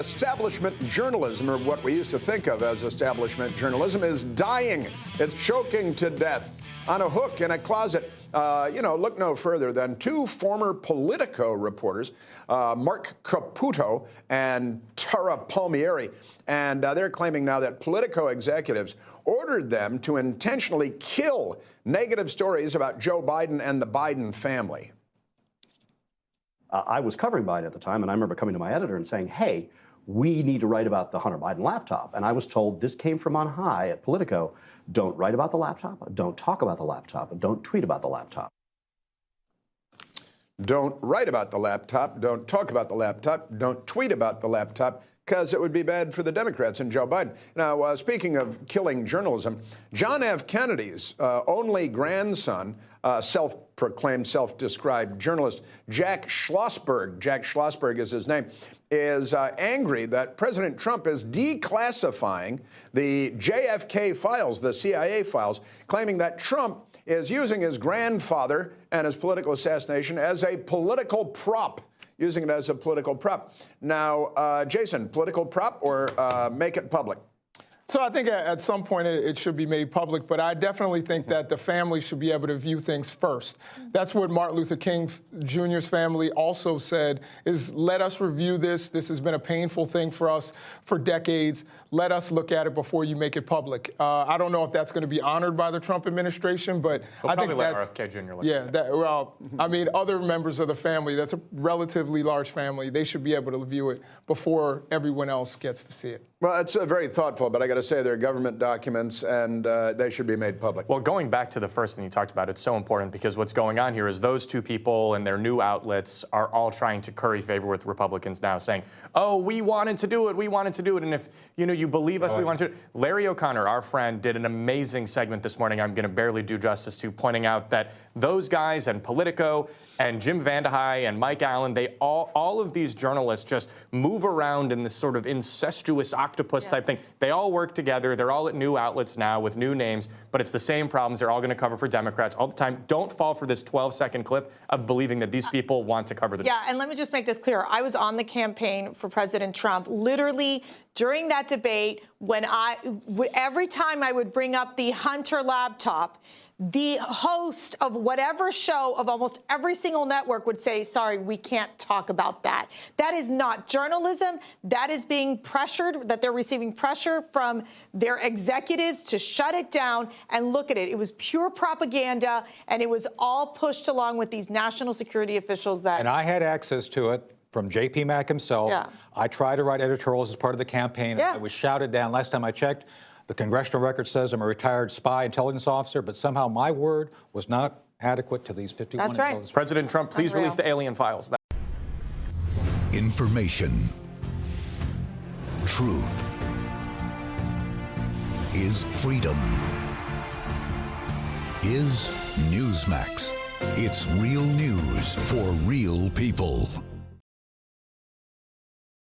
Establishment journalism, or what we used to think of as establishment journalism, is dying. It's choking to death on a hook in a closet. Look no further than two former Politico reporters, Mark Caputo and Tara Palmieri. And they're claiming now that Politico executives ordered them to intentionally kill negative stories about Joe Biden and the Biden family. I was covering Biden at the time, and I remember coming to my editor and saying, hey, we need to write about the Hunter Biden laptop. And I was told this came from on high at Politico. Don't write about the laptop. Don't talk about the laptop. Don't tweet about the laptop. Don't write about the laptop. Don't talk about the laptop. Don't tweet about the laptop, because it would be bad for the Democrats and Joe Biden. Now, speaking of killing journalism, John F. Kennedy's only grandson, self-proclaimed, self-described journalist Jack Schlossberg is his name, is angry that President Trump is declassifying the JFK files, the CIA files, claiming that Trump is using his grandfather and his political assassination as a political prop. Using it as a political prop. Now, Jason, political prop or make it public? So I think at some point it should be made public, but I definitely think that the family should be able to view things first. That's what Martin Luther King Jr.'s family also said, is let us review this. This has been a painful thing for us for decades. Let us look at it before you make it public. I don't know if that's going to be honored by the Trump administration, but I think that's... RFK Jr. look at it. I mean, other members of the family, that's a relatively large family, they should be able to view it before everyone else gets to see it. Well, it's very thoughtful, but I got to say they're government documents, and they should be made public. Well, going back to the first thing you talked about, it's so important because what's going on here is those two people and their new outlets are all trying to curry favor with Republicans now, saying, oh, we wanted to do it, and if you believe us, we wanted to. Larry O'Connor, our friend, did an amazing segment this morning I'm going to barely do justice to, pointing out that those guys and Politico and Jim Vandehei and Mike Allen, they all of these journalists just move around in this sort of incestuous octopus type thing. They all work together. They're all at new outlets now with new names, but it's the same problems they're all going to cover for Democrats all the time. Don't fall for this 12-second clip of believing that these people want to cover the Yeah, and let me just make this clear. I was on the campaign for President Trump. Literally, during that debate, every time I would bring up the Hunter laptop, the host of whatever show of almost every single network would say, sorry, we can't talk about that. That is not journalism. That is being pressured, that they're receiving pressure from their executives to shut it down. And look at it. It was pure propaganda, and it was all pushed along with these national security officials that... And I had access to it from J.P. Mack himself. Yeah. I tried to write editorials as part of the campaign. Yeah. I was shouted down. Last time I checked, the congressional record says I'm a retired spy intelligence officer, but somehow my word was not adequate to these 51 That's right. intelligence. President Trump, please release the alien files. Information. Truth is freedom. Is Newsmax. It's real news for real people.